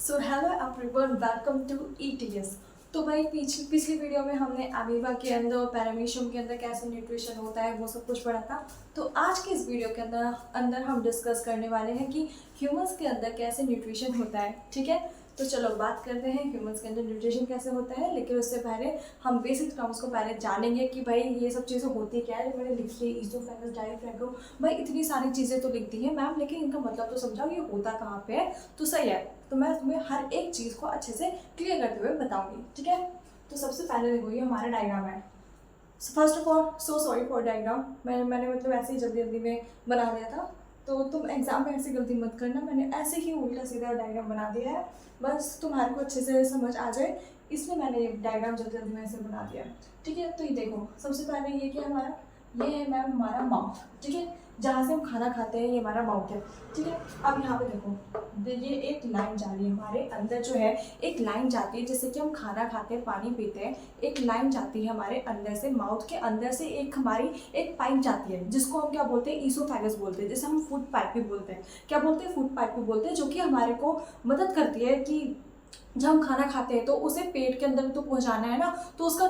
So hello everyone, welcome to ETS. तो भाई पिछली वीडियो में हमने अमीबा के अंदर और पैरामीशियम के अंदर कैसे न्यूट्रिशन होता है वो सब कुछ पढ़ा था। तो आज की इस वीडियो के अंदर हम डिस्कस करने वाले हैं कि ह्यूमंस के अंदर कैसे न्यूट्रिशन होता है। ठीक है, तो चलो बात करते हैं ह्यूमंस के अंदर न्यूट्रिशन कैसे होता है। लेकिन उससे पहले हम बेसिक टर्म्स को पहले जानेंगे कि भाई ये सब चीज़ें होती क्या है। मैंने लिख ली ईसोफेगस, डायफ्रागम, भाई इतनी सारी चीज़ें तो लिख दी है मैम, लेकिन इनका मतलब तो समझाओ ये होता कहाँ पे है। तो सही है, तो मैं तुम्हें हर एक चीज़ को अच्छे से क्लियर करते हुए बताऊंगी। ठीक है, तो सबसे पहले देखो ये हमारा डायग्राम है। First of all so sorry for diagram, मैंने मतलब ऐसे ही जल्दी जल्दी में बना दिया था, तो तुम एग्जाम में ऐसी गलती मत करना। मैंने ऐसे ही उल्टा सीधा डायग्राम बना दिया है, बस तुम्हारे को अच्छे से समझ आ जाए इसलिए मैंने ये डायग्राम जल्दी जल्दी में ऐसे बना दिया। ठीक है, तो ये देखो सबसे पहले ये क्या हमारा, ये है मैम हमारा माउथ। ठीक है, जहाँ से हम खाना खाते हैं ये हमारा माउथ है। ठीक है, अब यहाँ पे देखो ये एक लाइन जा रही है हमारे अंदर, जो है एक लाइन जाती है जैसे कि हम खाना खाते हैं, पानी पीते हैं, एक लाइन जाती है हमारे अंदर से, माउथ के अंदर से एक हमारी एक पाइप जाती है जिसको हम क्या बोलते हैं, ईसोफेगस बोलते हैं, जैसे हम फूड पाइप भी बोलते हैं। क्या बोलते हैं, फूड पाइप भी बोलते हैं, जो कि हमारे को मदद करती है कि जब हम खाना खाते हैं तो उसे पेट के अंदर तो पहुँचाना है ना, तो उसका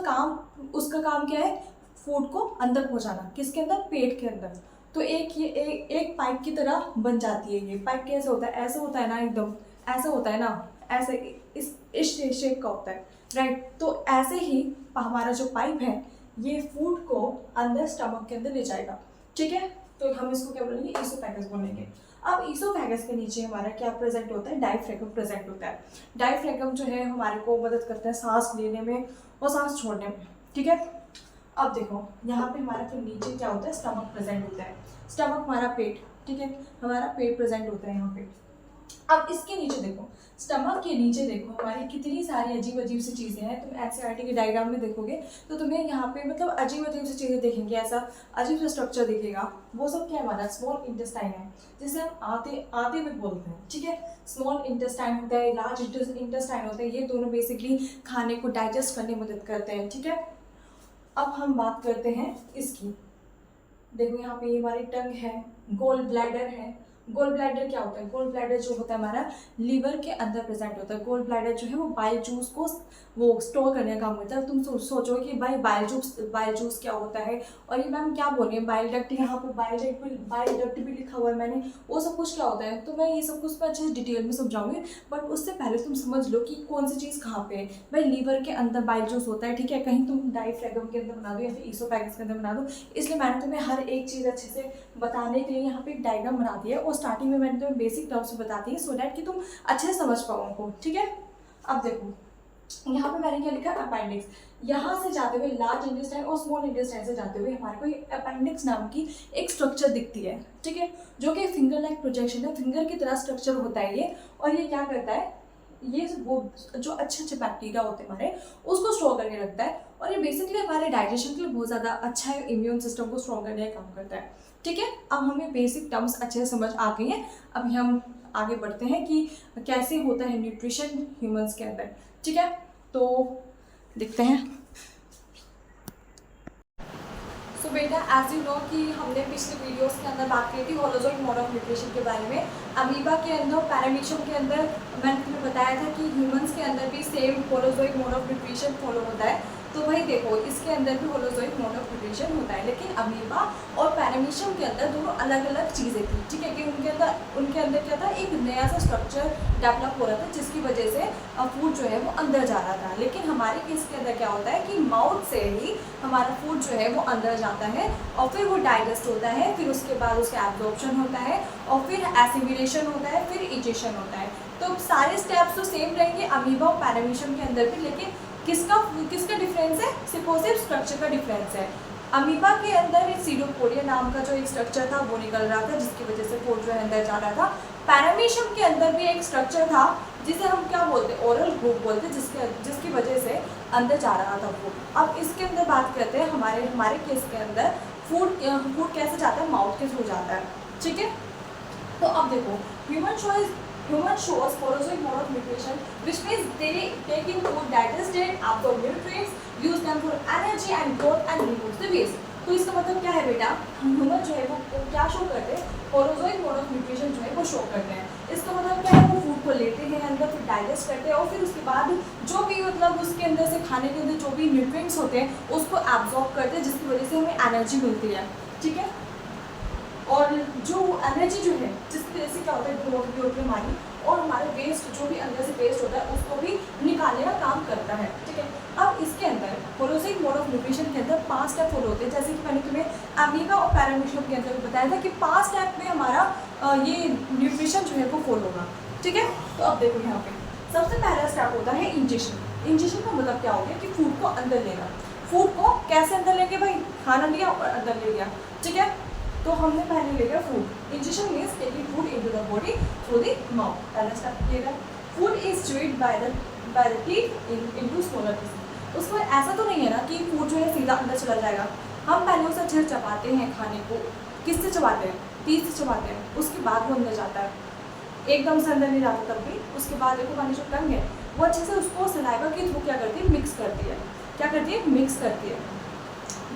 काम क्या है, फूड को अंदर पहुँचाना। किसके अंदर, पेट के अंदर। तो एक पाइप की तरह बन जाती है। ये पाइप कैसे होता है, ऐसे होता है ना, एकदम ऐसे होता है ना, ऐसे इस शेप का होता है, राइट। तो ऐसे ही हमारा जो पाइप है ये फूड को अंदर स्टमक के अंदर ले जाएगा। ठीक है, तो हम इसको क्या बोलेंगे, ईसोफेगस बोलेंगे। अब ईसोफेगस के नीचे हमारा क्या प्रेजेंट होता है, डायफ्रागम प्रेजेंट होता है। डायफ्रागम जो है हमारे को मदद करता है सांस लेने में और सांस छोड़ने में। ठीक है, अब देखो यहाँ पे हमारा फिर नीचे क्या होता है, स्टमक प्रेजेंट होता है। स्टमक हमारा पेट, ठीक है, हमारा पेट प्रेजेंट होता है यहाँ पे। अब इसके नीचे देखो, स्टमक के नीचे देखो हमारी कितनी सारी अजीब अजीब सी चीज़ें हैं। तुम एनसीईआरटी के डायग्राम में देखोगे तो तुम्हें यहाँ पे मतलब अजीब अजीब सी चीज़ें दिखेंगी, ऐसा अजीब सा स्ट्रक्चर दिखेगा। वो सब क्या है, हमारा स्मॉल इंटेस्टाइन है, जिसे हम आते भी बोलते हैं। ठीक है, स्मॉल इंटेस्टाइन होता है, लार्ज इंटेस्टाइन होता है, ये दोनों बेसिकली खाने को डाइजेस्ट करने में मदद करते हैं। ठीक है, अब हम बात करते हैं इसकी। देखो यहाँ पे हमारी टंग है, गोल ब्लैडर है। गोल ब्लैडर क्या होता है, गोल ब्लैडर जो होता है हमारा लीवर के अंदर प्रेजेंट होता है। गोल ब्लैडर जो है वो बाइल जूस को वो स्टोर करने का काम होता है। तुम सोचो कि भाई बाइल जूस क्या होता है, और ये मैम क्या बोल रही है, बाइल डक्ट, यहाँ पे बाइल डक्ट भी लिखा हुआ है मैंने, वो सब कुछ क्या होता है। तो मैं ये सब कुछ मैं अच्छे से डिटेल में समझाऊंगी, बट उससे पहले तुम समझ लो कि कौन सी चीज़ कहाँ पे है। भाई लीवर के अंदर बाइल जूस होता है, ठीक है, कहीं तुम डायफ्रागम के अंदर बना दो या फिर ईसोफेगस के अंदर बना दो, इसलिए मैंने तुम्हें हर एक चीज़ अच्छे से बताने के लिए यहाँ पे एक डायग्राम बना दिया है। और स्टार्टिंग में मैंने तुम्हें बेसिक टर्म्स बताती है, सो डैट कि तुम अच्छे से समझ पाओ उनको। ठीक है, अब देखो यहाँ पे मैंने क्या लिखा, अपेंडिक्स। यहाँ से जाते हुए लार्ज इंटेस्टाइन और स्मॉल इंटेस्टाइन से जाते हुए हमारे को अपेंडिक्स नाम की एक स्ट्रक्चर दिखती है। ठीक है, जो कि फिंगर लाइक प्रोजेक्शन है, फिंगर की तरह स्ट्रक्चर होता है ये। और ये क्या करता है, ये वो जो अच्छे अच्छे बैक्टीरिया होते हैं हमारे, उसको स्टोर करके रखता है। और ये बेसिकली हमारे डाइजेशन के लिए बहुत ज़्यादा अच्छा है, इम्यून सिस्टम को स्ट्रॉन्ग करने का काम करता है। ठीक है, अब हमें बेसिक टर्म्स अच्छे से समझ आ गई हैं। अभी हम आगे बढ़ते हैं कि कैसे होता है न्यूट्रिशन ह्यूमंस के अंदर। ठीक है, तो देखते हैं। सो बेटा, एज यू नो कि हमने पिछले वीडियोस के अंदर बात की थी होलोजोइक मोड ऑफ न्यूट्रिशन के बारे में। अमीबा के अंदर, पैरामीशियम के अंदर मैंने तुम्हें बताया था कि ह्यूमंस के अंदर भी same holozoic mode of nutrition follow होता है। तो भाई देखो इसके अंदर भी होलोजोइक मोड ऑफ न्यूट्रिशन होता है, लेकिन अमीबा और पैरामीशियम के अंदर दोनों अलग अलग चीज़ें थी। ठीक है, कि उनके अंदर क्या था, एक नया सा स्ट्रक्चर डेवलप हो रहा था जिसकी वजह से फूड जो है वो अंदर जा रहा था। लेकिन हमारे केस के अंदर क्या होता है कि माउथ से ही हमारा फूड जो है वो अंदर जाता है और फिर वो डाइजेस्ट होता है, फिर उसके बाद उसका एब्जॉर्प्शन होता है और फिर एसिमिलेशन होता है, फिर इजेशन होता है। तो सारे स्टेप्स तो सेम रहेंगे अमीबा और पैरामीशियम के अंदर भी, लेकिन किसका डिफरेंस है, सिर्फ स्ट्रक्चर का डिफरेंस है। अमीबा के अंदर एक सीडोपोडिया नाम का जो एक स्ट्रक्चर था वो निकल रहा था, जिसकी वजह से फूड जो है अंदर जा रहा था। पैरामीशियम के अंदर भी एक स्ट्रक्चर था जिसे हम क्या बोलते हैं, ओरल ग्रुप बोलते हैं, जिसकी वजह से अंदर जा रहा था फूड। अब इसके अंदर बात करते हैं हमारे केस के अंदर फूड कैसे जाता है, माउथ के थ्रू जाता है। ठीक है, तो अब देखो Human shows holozoic mode of nutrition, which means they take in food, digest it, absorb nutrients, use them for energy and growth and remove the waste. तो इसका मतलब क्या है बेटा, ह्यूमन जो है वो क्या शो करते हैं, होलोजोइक मोड ऑफ न्यूट्रिशन जो है वो शो करते हैं। इसका मतलब क्या है, वो फूड फूड को लेते हैं अंदर, फिर डाइजेस्ट करते हैं और फिर उसके बाद जो भी मतलब उसके अंदर से खाने के अंदर जो भी न्यूट्रिएंट्स होते हैं उसको एब्जॉर्ब करते हैं, जिसकी वजह से हमें एनर्जी मिलती है। ठीक है, और जो एनर्जी जो है जिसकी वजह से क्या होता है, ग्रोथ भी होती है हमारी, और हमारे वेस्ट जो भी अंदर से वेस्ट होता है उसको भी निकालने का काम करता है। ठीक है, अब इसके अंदर होलोसिक मोड ऑफ न्यूट्रिशन के अंदर 5 स्टेप फॉलो होते हैं, जैसे कि मैंने तुम्हें अमीबा और पैरामीशियम के अंदर बताया था कि 5 स्टेप में हमारा ये न्यूट्रिशन जो है वो फॉलो होगा। ठीक है, तो अब देखो यहाँ पे सबसे पहला स्टेप होता है इंजेक्शन। इंजेक्शन का मतलब क्या हो गया कि फूड को अंदर लेना। फूड को कैसे अंदर लेंगे भाई, खाना लिया और अंदर ले लिया। ठीक है, तो हमने पहले ले लिया food. Injection means taking food into the body through the mouth. पहला स्टेप किया food is chewed by the teeth into smaller pieces. उसमें ऐसा तो नहीं है ना कि फूड जो है सीधा अंदर चला जाएगा। हम पहले उसे अच्छे से चबाते हैं खाने को। किससे चबाते हैं, टीथ से चबाते हैं, उसके बाद वो अंदर जाता है, एकदम से अंदर नहीं जाता। तब भी उसके बाद देखो हमारी जो टंग है वो अच्छे से उसको सलाइवा के थ्रू क्या करती है, मिक्स करती है। क्या करती है, मिक्स करती है।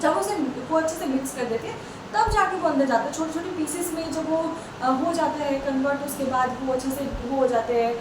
जब उसे वो अच्छे से मिक्स कर देती है तब जाके वो अंदर जाता है छोटे छोटे पीसेस में। जब वो हो जाता है कन्वर्ट, उसके बाद वो अच्छे से वो हो जाते हैं,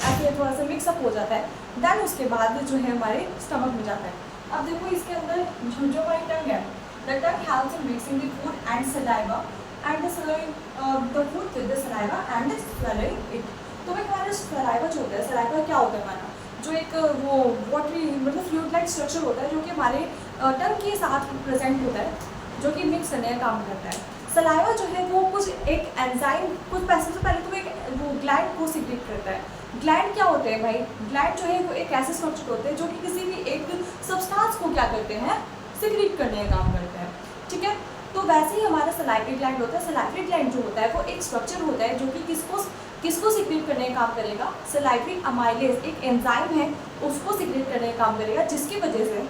ऐसे थोड़ा सा मिक्सअप हो जाता है, देन उसके बाद जो है हमारे स्टमक में जाता है। अब देखो इसके अंदर जो हमारी टंग है, the tongue helps in mixing the food and saliva and the food with the saliva and swallowing it. तो भाई हमारा सलाइवा जो होता है, सलाइवा क्या होता है हमारा, जो एक वो वाटरी मतलब फ्लूइड लाइक स्ट्रक्चर होता है जो कि हमारे टंग के साथ प्रेजेंट होता है, जो कि मिक्स करने का काम करता है। सलाइवा जो है वो कुछ एक एंजाइम, कुछ पैसे से पहले तो एक वो ग्लैंड को सिक्रीट करता है। ग्लैंड क्या होते हैं भाई, ग्लैंड जो है वो एक ऐसे स्ट्रक्चर होते हैं जो कि किसी भी एक सब्सटेंस को क्या करते हैं, सिक्रीट करने का काम करते हैं। ठीक है, तो वैसे ही हमारा सलाइवरी ग्लैंड होता है। सलाइवरी ग्लैंड जो होता है वो एक स्ट्रक्चर होता है जो कि किसको सिक्रीट करने का काम करेगा, सलाइवरी अमाइलेज एक एंजाइम है उसको सिक्रीट करने का काम करेगा, जिसकी वजह से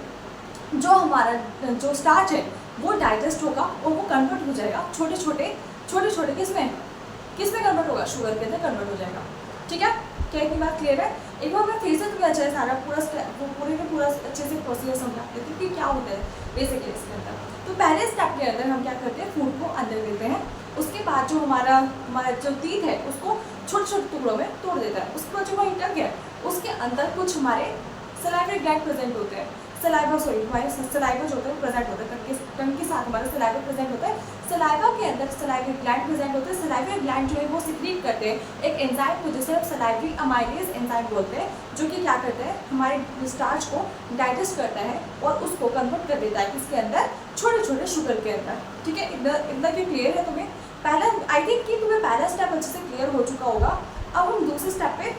जो हमारा जो स्टार्च है वो डाइजेस्ट होगा और वो कन्वर्ट हो जाएगा छोटे छोटे किसमें कन्वर्ट होगा, शुगर के अंदर कन्वर्ट हो जाएगा। ठीक है, क्या इतनी बात क्लियर है? एक बार मैं फिर से तुम्हें अच्छा है सारा पूरा अच्छे से प्रोसीजर समझा देती हूँ कि क्या होता है बेसिकली इसके अंदर। तो पहले स्टेप के अंदर हम क्या करते हैं, फूड को अंदर देते हैं। उसके बाद जो हमारा जो टीथ है उसको छोटे छोटे टुकड़ों में तोड़ देता है। उसके बाद जो हमारी टंग है उसके अंदर कुछ हमारे सलाइवरी ग्लैंड प्रेजेंट होते हैं। हमारे सलाइवा जो होता है प्रेजेंट होता है, टंग के साथ हमारा सलाइवा प्रेजेंट होता है। सलाइवा के अंदर सलाइवरी ग्लैंड प्रेजेंट होते हैं। सलाइवरी ग्लैंड जो है वो सिक्रीट करते हैं एक एंजाइम को जिसे हम सलाइवरी अमाइलेज एंजाइम बोलते हैं, जो कि क्या करता है हमारे स्टार्च को डाइजेस्ट करता है और उसको कन्वर्ट कर देता है किसके अंदर, छोटे शुगर के अंदर। ठीक है, इतना कि क्लियर है तुम्हें? पहला आई थिंक कि तुम्हें पहला स्टेप अच्छे से क्लियर हो चुका होगा। अब हम दूसरे स्टेप पे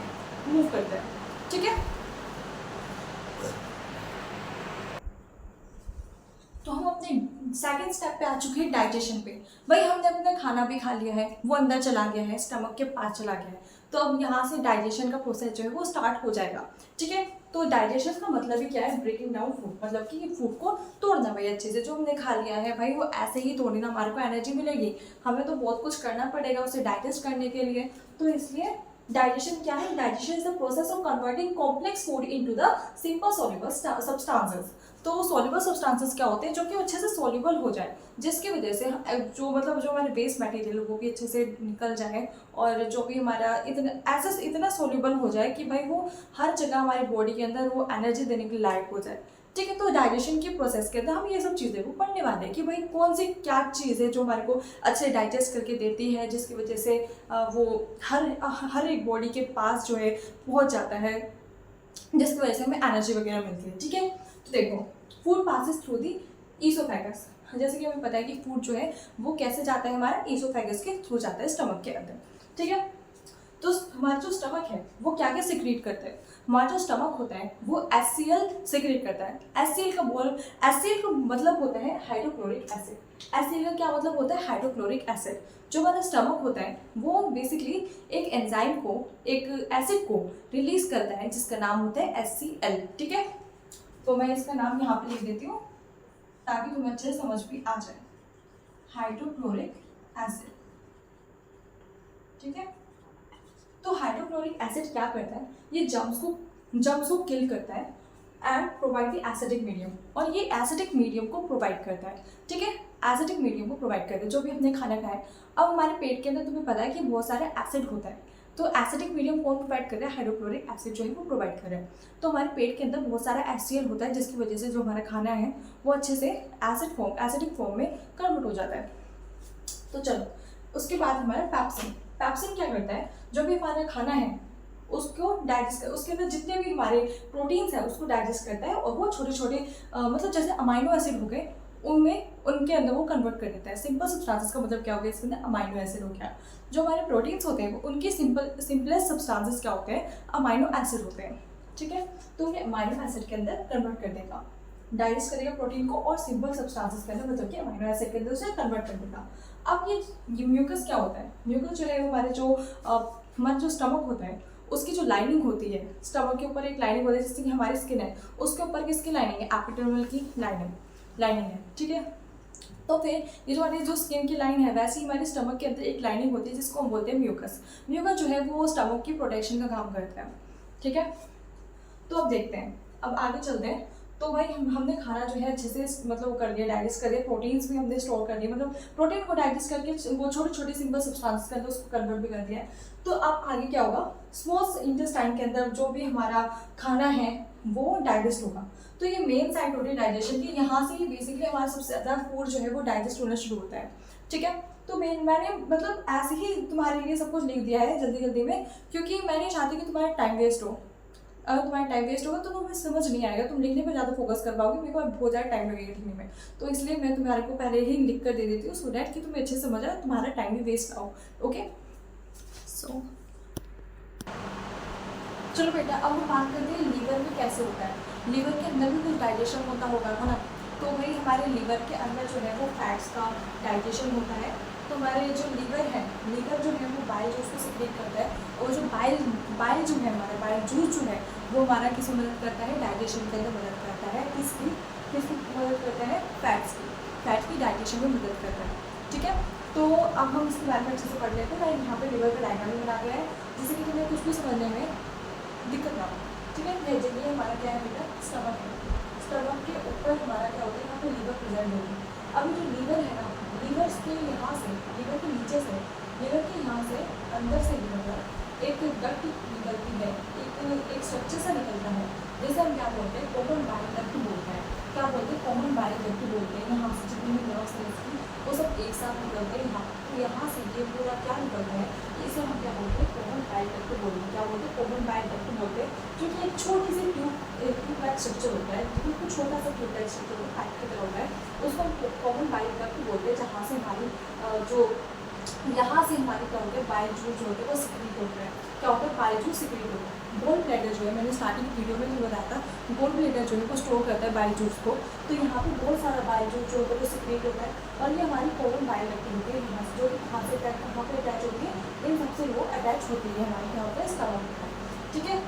मूव करते हैं। ठीक है, तो हम अपने सेकंड स्टेप पे आ चुके हैं, डाइजेशन पे। भाई हमने अपना खाना भी खा लिया है, वो अंदर चला गया है, स्टमक के पास चला गया है, तो अब यहाँ से डाइजेशन का प्रोसेस जो है वो स्टार्ट हो जाएगा। ठीक है, तो डाइजेशन का मतलब ही क्या है, ब्रेकिंग डाउन फूड, मतलब कि फूड को तोड़ना भाई अच्छे से। जो हमने खा लिया है भाई वो ऐसे ही तोड़नी ना, हमारे को एनर्जी मिलेगी, हमें तो बहुत कुछ करना पड़ेगा उसे डाइजेस्ट करने के लिए। तो इसलिए डाइजेशन क्या है, digestion is the process of converting complex food into the simple soluble substances. तो सॉल्युबल सब्सटेंसेस क्या होते हैं, जो कि अच्छे से सॉल्युबल हो जाए, जिसकी वजह से जो हमारे वेस्ट मटेरियल वो भी अच्छे से निकल जाए, और जो भी हमारा इतना सॉल्युबल हो जाए कि भाई वो हर जगह हमारी बॉडी के अंदर वो एनर्जी देने के लायक हो जाए। ठीक है, तो डाइजेशन के प्रोसेस के अंदर हम ये सब चीज़ें को पढ़ने वाले हैं कि भाई कौन सी क्या चीज़ है जो हमारे को अच्छे डाइजेस्ट करके देती है, जिसकी वजह से वो हर एक बॉडी के पास जो है पहुंच जाता है, जिसकी वजह से हमें एनर्जी वगैरह मिलती है। ठीक है, तो देखो food passes through the oesophagus. जैसे कि हमें पता है कि फूड जो है वो कैसे जाता है, हमारा ईसोफेगस के थ्रू जाता है स्टमक के अंदर। ठीक है, तो हमारा जो स्टमक है वो क्या क्या सिक्रीट करता है, हमारा जो स्टमक होता है वो HCl सिक्रीट करता है। HCl का मतलब होता है हाइड्रोक्लोरिक एसिड। HCl का क्या मतलब होता है, हाइड्रोक्लोरिक एसिड। जो हमारा स्टमक होता है वो बेसिकली एक एंजाइम को, एक एसिड को रिलीज करता है जिसका नाम होता है HCl। ठीक है, तो मैं इसका नाम यहाँ पे लिख देती हूँ ताकि तुम्हें अच्छे से समझ भी आ जाए, हाइड्रोक्लोरिक एसिड। ठीक है, तो हाइड्रोक्लोरिक एसिड क्या करता है, ये जर्म्स को किल करता है and provide the acidic medium, और ये एसिडिक मीडियम को प्रोवाइड करता है। ठीक है, एसिडिक मीडियम को प्रोवाइड करता है जो भी हमने खाना खाया है। अब हमारे पेट के अंदर तुम्हें पता है कि बहुत सारे एसिड होता है, तो एसिडिक मीडियम कौन प्रोवाइड कर रहा है? हाइड्रोक्लोरिक एसिड जो है वो प्रोवाइड कर रहा है। तो हमारे पेट के अंदर बहुत सारा HCl होता है, जिसकी वजह से जो हमारा खाना है वो अच्छे से एसिडिक फॉर्म में कन्वर्ट हो जाता है। तो चलो, उसके बाद हमारा पैप्सिन। पैप्सिन क्या करता है? जो भी हमारा खाना है उसको डाइजेस्ट कर, उसके अंदर जितने भी हमारे प्रोटीन्स हैं उसको डाइजेस्ट करता है, और वो छोटे छोटे मतलब जैसे अमाइनो एसिड हो गए उनके अंदर वो कन्वर्ट कर देता है। सिंपल सब्सटेंसेस का मतलब क्या हो गया? इसके अंदर अमाइनो एसिड हो गया। जो हमारे प्रोटीन्स होते हैं वो उनके सिंपलेस्ट सब्सटेंसेस क्या होते हैं? अमाइनो एसिड होते हैं। ठीक है, तो उन्हें अमाइनो एसिड के अंदर कन्वर्ट कर देगा, डाइजेस्ट करेगा प्रोटीन को, और सिंपल सब्सटेंसेस के अंदर मतलब कि अमाइनो एसिड के अंदर उसे कन्वर्ट कर देगा। अब ये म्यूकस क्या होता है? म्यूकस जो है वो हमारा जो स्टमक होता है उसकी जो लाइनिंग होती है, स्टमक के ऊपर एक लाइनिंग होती है, जैसे कि हमारी स्किन है उसके ऊपर किसकी लाइनिंग है? एपिडर्मल की लाइनिंग है। ठीक है, तो फिर ये जो हमारी जो स्किन की लाइन है वैसे ही हमारे स्टमक के अंदर एक लाइनिंग होती है जिसको हम बोलते हैं म्यूकस। म्यूकस जो है वो स्टमक की प्रोटेक्शन का काम करता है। ठीक है, तो अब देखते हैं, अब आगे चलते हैं। तो भाई हमने खाना जो है अच्छे से मतलब कर दिया, डाइजेस्ट कर दिया, प्रोटीन्स भी हमने स्टोर कर दिए, मतलब प्रोटीन को डाइजेस्ट करके वो छोटे छोटे सिंपल सब्सटेंसेस के अंदर उसको कन्वर्ट भी कर दिया है। तो अब आगे क्या होगा? स्मॉल इंटेस्टाइन के अंदर जो भी हमारा खाना है वो डाइजेस्ट होगा। तो ये मेन साइट होती है डाइजेशन की, यहाँ से ही बेसिकली हमारा सबसे ज़्यादा फूड जो है वो डाइजेस्ट होना शुरू होता है। ठीक है, तो मैंने मतलब ऐसे ही तुम्हारे लिए सब कुछ लिख दिया है जल्दी में, क्योंकि मैं नहीं चाहती कि तुम्हारा टाइम वेस्ट हो। अगर तुम्हारा टाइम वेस्ट होगा तो तुम्हें समझ नहीं आएगा, तुम लिखने पर ज़्यादा फोकस कर पाओगे, मेरे को बहुत ज़्यादा टाइम लगेगा लिखने में। तो इसलिए मैं तुम्हारे को पहले ही लिख कर दे देती हूँ, सो डैट कि तुम्हें अच्छे से समझ आए, तुम्हारा टाइम भी वेस्ट ना हो। ओके, सो चलो बेटा, अब हम बात करते हैं लीवर में कैसे होता है। लीवर के अंदर भी कुछ डाइजेशन होता होगा, है ना? तो भाई हमारे लीवर के अंदर जो है वो फैट्स का डाइजेशन होता है। तो हमारे जो लीवर जो है वो बाइल जूस को सिक्रेट करता है, और जो बाइल जो है हमारा बाइल जूस जो है वो हमारा किसमें मदद करता है? डाइजेशन के अंदर मदद करता है। किसकी मदद करता है? फैट की डाइजेशन में मदद करता है। ठीक है, तो अब हम इसके बारे में अच्छे से पढ़ लेते हैं। मैं यहाँ पे लीवर का डायग्राम बना गया है, जिससे कि तुम्हें कुछ भी समझने में दिक्कत ना हो। ठीक है, ये हमारा क्या है बेटा? स्टमक है। स्टमक के ऊपर हमारा क्या होता है? यहाँ पे लीवर प्रेजेंट होगी। अब जो लीवर है ना, लीवर के यहाँ से, लीवर के नीचे से, लीवर के यहाँ से अंदर से एक डक्ट निकलती है, एक स्ट्रक्चर सा निकलता है, जैसे हम क्या बोलते हैं? कॉमन बाइल डक्ट बोलते हैं। क्या बोलते हैं? कॉमन बाइल डक्ट बोलते हैं। यहाँ से जितनी भी नर्व्स हैं इसकी वो सब एक साथ निकलते हैं। यहाँ से ये पूरा क्या निकलता है? इसे हम क्या बोलते हैं? कॉमन बाइल डक्ट बोलते हैं। क्या बोलते हैं? कॉमन बाइल डक्ट बोलते हैं, जो कि एक छोटी सी ट्यूब लाइक स्ट्रक्चर होता है, बिल्कुल छोटा सा ट्यूब लाइक स्ट्रक्चर पाइप की तरह होता है, उसको हम कॉमन बाइल डक्ट बोलते हैं। जहाँ से हमारी यहाँ से हमारे क्या होते हैं? बाइल जूस जो होते हैं वो सिक्रीट होते हैं। क्या होता है? बाइल जूस सिक्रीट होता है। गोल ब्लैडर जो है, मैंने स्टार्टिंग वीडियो में भी बताया था, गोल ब्लैडर जो है वो स्टोर करता है बाइल जूस को। तो यहाँ पे बहुत सारा बाइल जूस जो होता है वो सिक्रीट होता है, और ये हमारी कॉमन बाइल डक्ट होती है। यहाँ से जो कहाँ से वहाँ पे अटैच होती है, इन सबसे वो अटैच होती है हमारे क्या होता है? स्टमक में। ठीक है,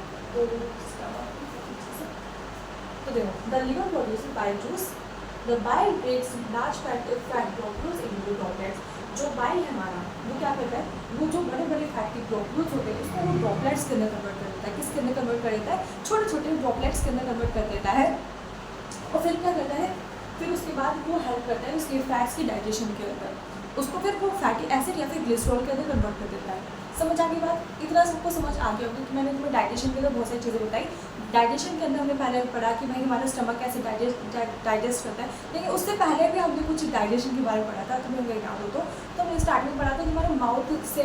तो देखो, the liver produces bile juice, the bile breaks large fat globules into droplets. जो बाइल है हमारा वो क्या करता है? वो जो बड़े बड़े फैटी ड्रॉपलेट्स होते हैं उसको वो ड्रॉपलेट्स के अंदर कन्वर्ट कर देता है। किसके अंदर कन्वर्ट कर देता है? छोटे छोटे ड्रॉपलेट्स के अंदर कन्वर्ट कर देता है। और फिर क्या करता है? फिर उसके बाद वो हेल्प करता है उसके फैट्स की डाइजेशन के अंदर, उसको फिर वो फैटी एसिड या फिर ग्लिसरॉल के अंदर कन्वर्ट कर देता है। समझ आ गई बात? इतना सबको समझ आ गया होगा कि मैंने तुम्हें डाइजेशन के अंदर बहुत सारी चीज़ें बताई। डाइजेशन के अंदर हमने पहले पढ़ा कि भाई हमारा स्टमक कैसे डाइजेस्ट करता है, लेकिन उससे पहले भी हमने कुछ डाइजेशन के बारे में पढ़ा था, तुम्हें अगर याद हो तो हमने स्टार्ट में पढ़ा था कि हमारे माउथ से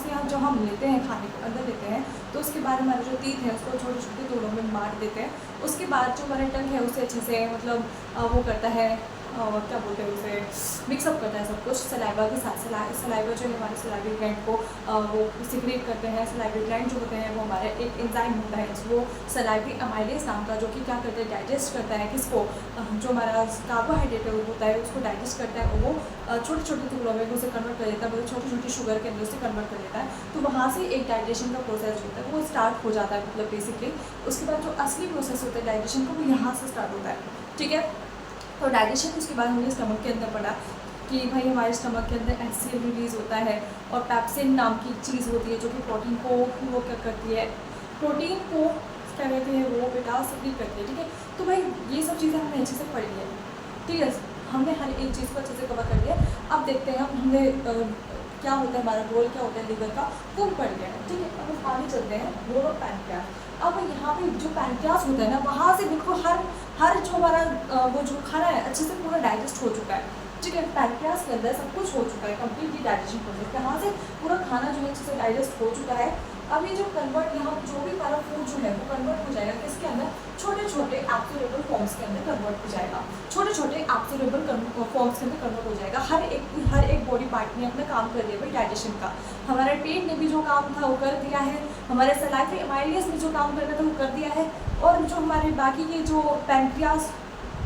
यहाँ जो हम लेते हैं खाने को अंदर लेते हैं, तो उसके बाद हमारे जो टीथ है उसको छोटे छोटे टुकड़ों में बांट देते हैं। उसके बाद जो हमारा टंग है उसे अच्छे से मतलब वो करता है, क्या बोलते हैं उसे, मिक्सअप करता है सब कुछ सलाइवा के साथ। सलाइवा जो है हमारे सलाइवरी ग्लैंड को वो सिक्रेट करते हैं। सलाइवरी ग्लैंड जो होते हैं वो हमारे एक एंजाइम होता है, वो सलाइवरी अमाइलेज नाम का, जो कि क्या करता है? डाइजेस्ट करता है किसको? जो हमारा कार्बोहाइड्रेट होता है उसको डाइजेस्ट करता है, और वो छोटे छोटे टुकड़ों में उसे कन्वर्ट कर देता है, मतलब छोटी छोटी शुगर के अंदर उसे कन्वर्ट कर देता है। तो वहाँ से एक डाइजेशन का प्रोसेस होता है वो स्टार्ट हो जाता है, मतलब बेसिकली। उसके बाद जो असली प्रोसेस होता है डाइजेशन का वो यहाँ से स्टार्ट होता है। ठीक है, तो डाइजेशन उसके बाद हमने स्टमक के अंदर पढ़ा कि भाई हमारे स्टमक के अंदर HCl रिलीज़ होता है, और पैप्सिन नाम की चीज़ होती है जो कि प्रोटीन को वो क्या करती है? प्रोटीन को क्या कहते हैं? वो बेटा सिक्रीट करती है। ठीक है, तो भाई ये सब चीज़ें हमने अच्छे से पढ़ ली है। ठीक है, हमने हर एक चीज़ को अच्छे से कवर कर लिया। अब देखते हैं हमने क्या होता है, हमारा रोल क्या होता है लीवर का, वो भी पढ़ लिया है। ठीक है, अब हम आगे चलते हैं रोल ऑफ पैनक्रियास। अब यहाँ पे जो पैनक्रियास होता है ना, वहाँ से बिल्कुल हर जो हमारा वो जो खाना है अच्छे से पूरा डाइजेस्ट हो चुका है। ठीक है, पैनक्रियास के अंदर सब कुछ हो चुका है, कंप्लीटली डाइजेशन प्रोसेस यहाँ से पूरा खाना जो है अच्छे से डाइजेस्ट हो चुका है। अब ये जो कन्वर्ट यहाँ जो भी हमारा फूड जो है वो कन्वर्ट हो जाएगा किसके अंदर, छोटे छोटे एब्सोर्बेबल फॉर्म्स के अंदर कन्वर्ट हो जाएगा, छोटे छोटे एब्सोर्बेबल फॉर्म्स के अंदर कन्वर्ट हो जाएगा। हर एक बॉडी पार्ट ने अपना काम कर दिया भाई डाइजेशन का। हमारे पेट ने भी जो काम था वो कर दिया है, हमारे सलाइवरी एमाइलियस ने जो काम करना था वो कर दिया है, और जो हमारे बाकी के जो पैनक्रियास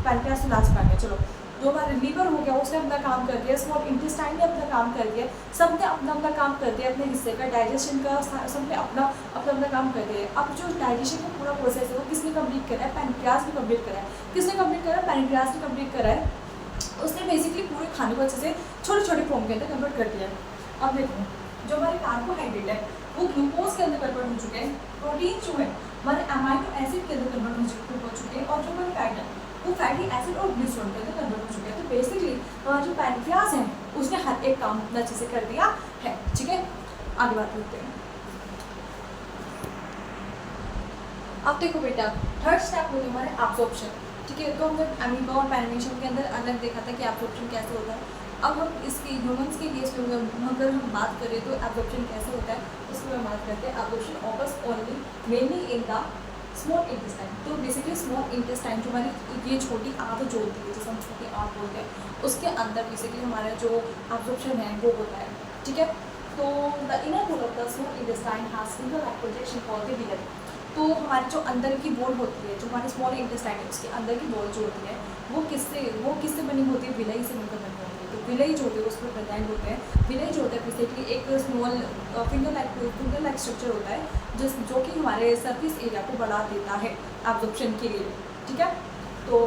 तो लास्ट में आ गया, चलो जो हमारे लीवर हो गया उसने अपना काम कर दिया, स्मॉल इंटेस्टाइन ने अपना काम कर दिया, सबने अपना अपना काम कर दिया अपने हिस्से का, डाइजेशन का सबने अपना काम कर दिया। अब जो डाइजेशन का पूरा प्रोसेस है वो किसने कंप्लीट करा है, पैनक्रियास ने कंप्लीट करा है। किसने कंप्लीट करा है, पैनक्रियास ने कंप्लीट करा है। उसने बेसिकली पूरे खाने को अच्छे से छोटे छोटे फॉर्म के अंदर कन्वर्ट कर दिया है। अब देखो जो हमारे कार्बोहाइड्रेट है वो ग्लूकोज के अंदर कन्वर्ट हो चुके हैं, प्रोटीन जो है हमारे अमाइनो एसिड के अंदर कन्वर्ट हो चुके हैं, और जो हमारे फैट है वो फैटी एसिड और ग्लिसरॉल के अंदर कन्वर्ट हो चुके हैं। तो बेसिकली जो पैनक्रियास है उसने हर एक काम अच्छे से कर दिया है। ठीक है, आगे बात करते हैं। अब देखो बेटा, थर्ड स्टेप होता है हमारे एब्जॉर्प्शन। ठीक है, तो हमने अमीबा और पैरामीशियम के अंदर अलग देखा था कि एब्जॉर्प्शन कैसे होता है। अब हम इसके ह्यूमंस के केस में अगर हम बात करें तो एब्जॉर्प्शन कैसे होता है उसकी हम बात करते हैं। Absorption occurs only mainly in the small intestine. तो बेसिकली स्मॉल इंटेस्टाइन जो हमारी ये छोटी आंत जो होती है जिसे हम छोटी आंत बोलते हैं, उसके अंदर बेसिकली हमारा जो एब्जॉर्प्शन है वो होता है। ठीक है, तो the inner wall of the small intestine has single like projection called the wheeler. तो हमारी जो अंदर की वॉल होती है, जो हमारी स्मॉल इंटेस्टाइन है उसके अंदर की वॉल जो होती है वो किससे बनी होती है, विलई से मिलकर बनी होती है। तो विलई जो होती है उसमें प्रेजेंट होते हैं। विलई जो होता है बेसिकली एक स्मॉल फिंगर लाइक स्ट्रक्चर होता है जो कि हमारे सरफेस एरिया को बढ़ा देता है एब्जॉर्प्शन के लिए। ठीक है, तो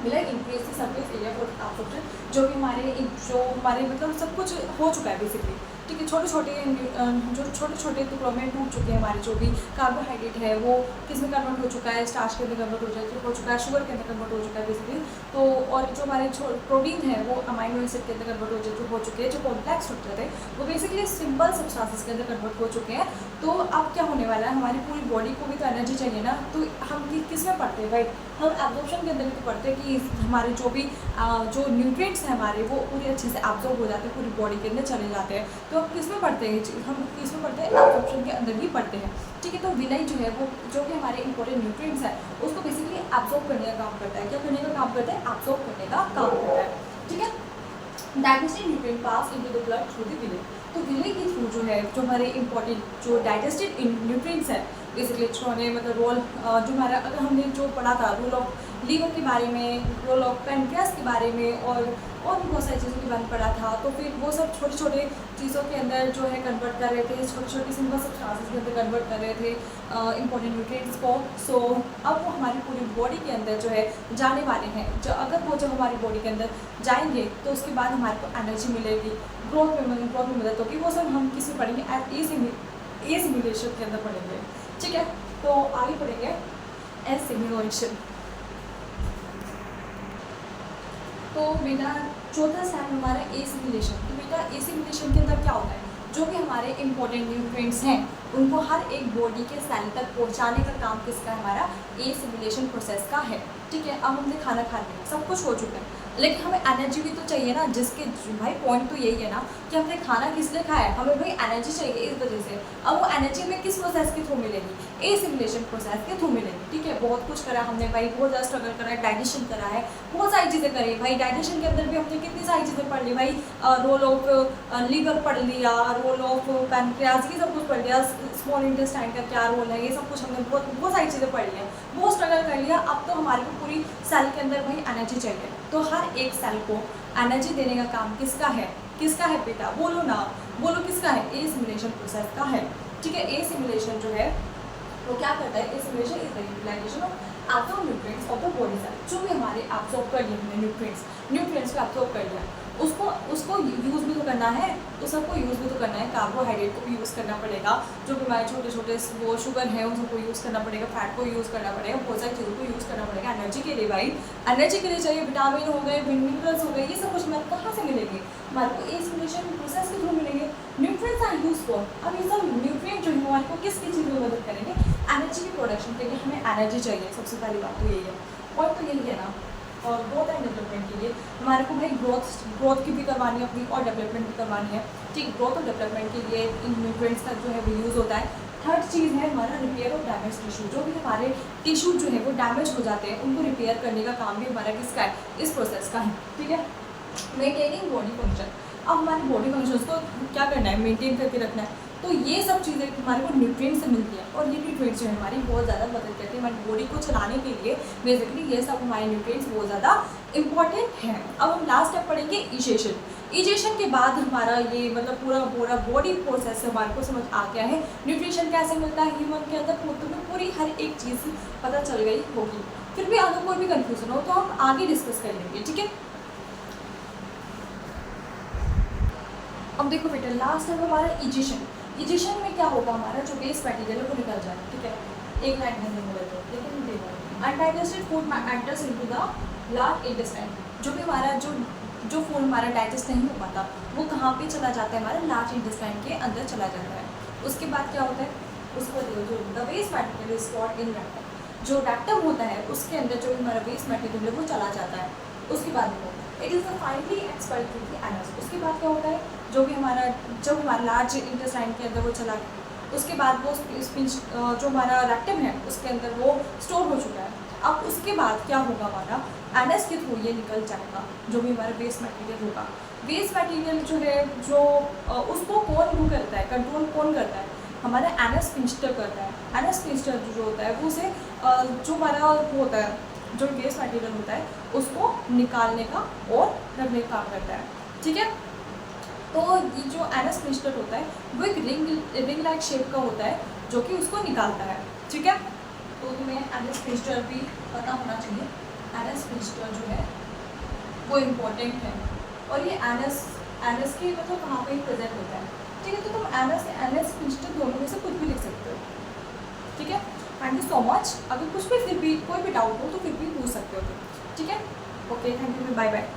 villi increase the surface area for absorption, जो कि हमारे मतलब सब कुछ हो चुका है बेसिकली। ठीक है, छोटे छोटे टुकड़ों में टूट चुके हैं हमारे जो भी कार्बोहाइड्रेट है वो किस में कन्वर्ट हो चुका है, स्टार्च के अंदर कन्वर्ट हो चुका है, शुगर के अंदर कन्वर्ट हो चुका है बेसिकली। तो और जो हमारे प्रोटीन है वो अमाइनो एसिड के अंदर कन्वर्ट हो चुके हैं। जो कॉम्प्लेक्स स्ट्रक्चर है वो बेसिकली सिंपल सब्सटेंसेस के अंदर कन्वर्ट हो चुके हैं। तो अब क्या होने वाला है, हमारी पूरी बॉडी को भी तो एनर्जी चाहिए ना, तो हम किस में पढ़ते हैं भाई, हम एब्जॉर्प्शन के अंदर भी तो पढ़ते हैं कि हमारे जो भी जो न्यूट्रिएंट्स हैं हमारे वो पूरे अच्छे से एब्जॉर्ब हो जाते हैं, पूरी बॉडी के अंदर चले जाते हैं। तो हम किस में पढ़ते हैं, हम किस में पढ़ते हैं, एब्जॉर्प्शन के अंदर ही पढ़ते हैं। ठीक है, तो विलई जो है वो जो कि हमारे इंपॉर्टेंट न्यूट्रिएंट्स है उसको बेसिकली एब्जॉर्ब करने का काम करता है। क्या करने का काम करता है, एब्जॉर्ब करने का काम करता है। ठीक है, digestive nutrient pass into the blood through the villi. तो विलई के थ्रू जो है जो हमारे इंपॉर्टेंट जो डाइजेस्टिव न्यूट्रिएंट्स है बेसिकली जो हमें मतलब रोल जो हमारा अगर हमने जो पढ़ा था रोल ऑफ लीवर के बारे में, रोल ऑफ पैनक्रियास के बारे में और भी बहुत सारी चीज़ों के बारे में पढ़ा था, तो फिर वो सब छोटे छोटे चीज़ों के अंदर जो है कन्वर्ट कर रहे थे, छोटी छोटी सिंपल सब्सटेंसेस के अंदर कन्वर्ट कर रहे थे इंपॉर्टेंट न्यूट्रिएंट्स को। सो अब वो हमारी पूरी बॉडी के अंदर जो है जाने वाले हैं। अगर वो जब हमारी बॉडी के अंदर जाएंगे तो उसके बाद हमारे को एनर्जी मिलेगी, ग्रोथ में मदद होगी। वो सब हम किसी पढ़ेंगे ए सिमुलेशन के अंदर पढ़ेंगे। ठीक है, तो आगे पढ़ेंगे ए सिमुलेशन। तो बेटा चौथा स्टेप हमारा ए सिमुलेशन। तो बेटा ए सिमुलेशन के अंदर क्या होता है, जो भी हमारे इंपॉर्टेंट न्यूट्रिएंट्स हैं उनको हर एक बॉडी के सेल तक पहुंचाने का काम किसका है, हमारा ए सिमुलेशन प्रोसेस का है। ठीक है, अब हमने खाना खा लिया, सब कुछ हो चुका है, लेकिन हमें एनर्जी भी तो चाहिए ना, जिसके भाई पॉइंट तो यही है ना कि हमने खाना किस लिए खाया है, हमें भाई एनर्जी चाहिए इस वजह से। अब वो एनर्जी हमें किस प्रोसेस के थ्रू मिलेगी, ए सिमुलेशन प्रोसेस के थ्रू मिलेगी। ठीक है, बहुत कुछ करा हमने भाई, बहुत ज़्यादा स्ट्रगल करा है, डाइजेशन करा है, बहुत सारी चीज़ें करी भाई। डाइजेशन के अंदर भी हमने कितनी सारी चीज़ें पढ़ ली भाई, रोल ऑफ लीवर पढ़ लिया, रोल ऑफ पैनक्रियास, ये सब कुछ पढ़ लिया, स्मॉल इंटेस्टाइन का क्या रोल है, ये सब कुछ हमने बहुत सारी चीज़ें पढ़ ली हैं, बहुत स्ट्रगल कर लिया। अब तो हमारे को पूरी सेल के अंदर भाई एनर्जी चाहिए, तो हर एक सेल को एनर्जी देने का काम किसका है, किसका है बेटा, बोलो ना, बोलो किसका है, ए सिमुलेशन प्रोसेस का है। ठीक है, ए सिमुलेशन जो है वो क्या करता है, assimilation is the utilisation of absorb nutrients of the body cell. जो भी हमारे एब्जॉर्ब कर लिए हमने न्यूट्रिएंट्स को एब्जॉर्ब कर लिया, उसको यूज़ भी तो करना है, तो सबको यूज़ भी तो करना है। कार्बोहाइड्रेट को भी यूज़ करना पड़ेगा, जो भी हमारे छोटे छोटे वो शुगर है उन सबको यूज़ करना पड़ेगा, फैट को यूज़ करना पड़ेगा, बहुत सारी चीज़ों को यूज़ करना पड़ेगा एनर्जी के लिए। भाई एनर्जी के लिए चाहिए, विटामिन हो गए, मिनरल्स हो गए, ये सब कुछ हमारे कहाँ से मिलेंगे? हमारे को एलिमिनेशन प्रोसेस के थ्रू मिलेंगे। न्यूट्रिएंट्स आर यूज फॉर, अब ये सब न्यूट्रिएंट जो है हमारे को किस चीज़ में मदद करेंगे? एनर्जी की प्रोडक्शन के लिए हमें एनर्जी चाहिए, सबसे पहली बात तो यही है। और तो यही है ना, और ग्रोथ एंड डेवलपमेंट के लिए हमारे को भाई ग्रोथ की भी करवानी है अपनी, और डेवलपमेंट भी करवानी है। ठीक, ग्रोथ और डेवलपमेंट के लिए इन न्यूट्रिएंट्स का जो है वो यूज़ होता है। थर्ड चीज़ है हमारा रिपेयर और डैमेज टिश्यू, जो भी हमारे टिश्यू जो है वो डैमेज हो जाते हैं उनको रिपेयर करने का काम भी हमारा किसका है? इस प्रोसेस का है। ठीक है, मेंटेनिंग बॉडी फंक्शन, अब हमारी बॉडी फंक्शंस को क्या करना है? मेंटेन करके रखना है। तो ये सब चीज़ें हमारे को न्यूट्रिएंट से मिलती है, और ये न्यूट्रिएंट्स जो है हमारी बहुत ज़्यादा मदद करती है हमारी बॉडी को चलाने के लिए। बेसिकली ये सब हमारे न्यूट्रिएंट्स बहुत ज़्यादा इंपॉर्टेंट हैं। अब हम लास्ट स्टेप पढ़ेंगे इजेशन। इजेशन के बाद हमारा ये मतलब पूरा बॉडी प्रोसेस हमारे को समझ आ गया है, न्यूट्रिशन कैसे मिलता है ह्यूमन के अंदर, तो तुम्हें पूरी हर एक चीज़ पता चल गई होगी। फिर भी अगर कोई भी कन्फ्यूज़न हो तो हम आगे डिस्कस कर लेंगे। ठीक है, अब देखो बेटा लास्ट है हमारा इजेशन। इजेशन में क्या होगा? हमारा जो वेस्ट मटेरियल है वो निकल जाएगा। ठीक है, एक लाइन में बोले तो, लेकिन देखो undigested food enters into the large intestine, जो भी हमारा जो फूड हमारा डाइजेस्ट नहीं हो पाता वो कहाँ पे चला जाता है? हमारे लार्ज इंटेस्टाइन के अंदर चला जाता है। उसके बाद क्या होता है? उसको जो the waste material is stored in rectum, जो रेक्टम होता है उसके अंदर जो हमारा वेस्ट मटेरियल है वो चला जाता है। उसके बाद देखो it is finally expelled through the anus. उसके बाद क्या होता है? जो हमारा लार्ज इंटेस्टाइन के अंदर वो चला गया, उसके बाद वो स्पिंच जो हमारा रेक्टम है उसके अंदर वो स्टोर हो चुका है। अब उसके बाद क्या होगा? हमारा एनएस के थ्रू ये निकल जाएगा, जो भी हमारा वेस्ट मटेरियल होगा। वेस्ट मटेरियल जो है उसको कौन वो करता है, कंट्रोल कौन करता है? हमारा एनएस स्पिंचर करता है। एनएस स्पिंचर जो होता है वो उसे जो हमारा होता है जो वेस्ट मटेरियल होता है उसको निकालने का और रखने का काम करता है। ठीक है, तो ये जो एनएस स्पिंचर होता है वो एक रिंग लाइक शेप का होता है जो कि उसको निकालता है। ठीक है, तो तुम्हें एनएस स्पिंचर भी पता होना चाहिए। एनएस स्पिंचर जो है वो इम्पोर्टेंट है, और ये एनएस की मतलब कहाँ पे प्रेजेंट होता है। ठीक है, तो तुम एनएस स्पिंचर दोनों में से कुछ भी लिख सकते हो। ठीक है, थैंक यू सो मच। अगर कुछ भी फिर भी कोई भी डाउट हो तो फिर भी पूछ सकते हो तुम। ठीक है, okay, thank you, bye bye.